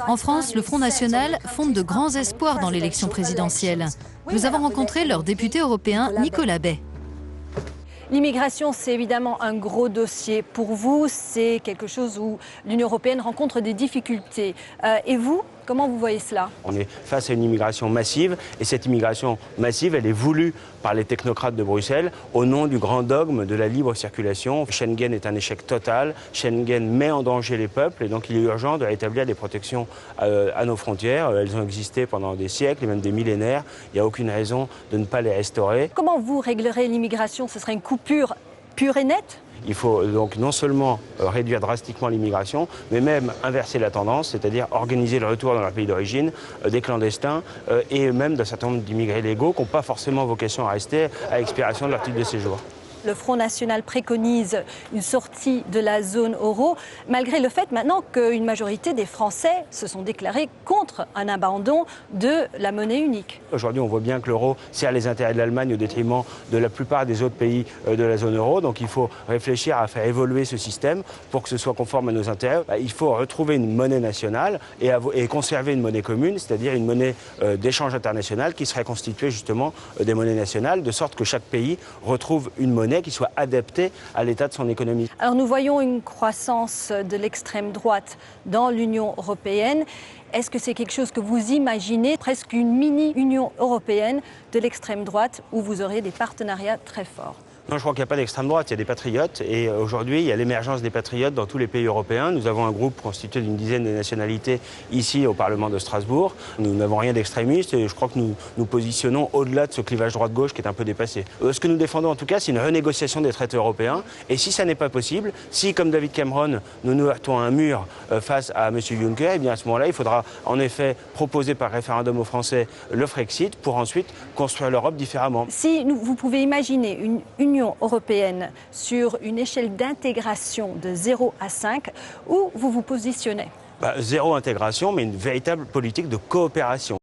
En France, le Front National fonde de grands espoirs dans l'élection présidentielle. Nous avons rencontré leur député européen Nicolas Bay. L'immigration, c'est évidemment un gros dossier pour vous. C'est quelque chose où l'Union européenne rencontre des difficultés. Et vous, comment vous voyez cela? On est face à une immigration massive et cette immigration massive, elle est voulue par les technocrates de Bruxelles au nom du grand dogme de la libre circulation. Schengen est un échec total. Schengen met en danger les peuples et donc il est urgent de rétablir des protections à nos frontières. Elles ont existé pendant des siècles et même des millénaires. Il n'y a aucune raison de ne pas les restaurer. Comment vous réglerez l'immigration? Ce serait une coupure pure et nette? Il faut donc non seulement réduire drastiquement l'immigration, mais même inverser la tendance, c'est-à-dire organiser le retour dans leur pays d'origine des clandestins et même d'un certain nombre d'immigrés légaux qui n'ont pas forcément vocation à rester à l'expiration de leur titre de séjour. Le Front National préconise une sortie de la zone euro, malgré le fait maintenant qu'une majorité des Français se sont déclarés contre un abandon de la monnaie unique. Aujourd'hui, on voit bien que l'euro sert les intérêts de l'Allemagne au détriment de la plupart des autres pays de la zone euro. Donc il faut réfléchir à faire évoluer ce système pour que ce soit conforme à nos intérêts. Il faut retrouver une monnaie nationale et conserver une monnaie commune, c'est-à-dire une monnaie d'échange international qui serait constituée justement des monnaies nationales, de sorte que chaque pays retrouve une monnaie qui soit adaptée à l'état de son économie. Alors nous voyons une croissance de l'extrême droite dans l'Union européenne. Est-ce que c'est quelque chose que vous imaginez, presque une mini-Union européenne de l'extrême droite où vous aurez des partenariats très forts? Non, je crois qu'il n'y a pas d'extrême droite, il y a des patriotes et aujourd'hui il y a l'émergence des patriotes dans tous les pays européens. Nous avons un groupe constitué d'une dizaine de nationalités ici au Parlement de Strasbourg. Nous n'avons rien d'extrémiste et je crois que nous nous positionnons au-delà de ce clivage droite-gauche qui est un peu dépassé. Ce que nous défendons en tout cas, c'est une renégociation des traités européens et si ça n'est pas possible, si comme David Cameron nous nous heurtons à un mur face à M. Juncker, eh bien à ce moment-là il faudra en effet proposer par référendum aux Français le Frexit pour ensuite construire l'Europe différemment. Si vous pouvez imaginer une Union européenne sur une échelle d'intégration de 0 à 5, où vous vous positionnez? Zéro intégration, mais une véritable politique de coopération.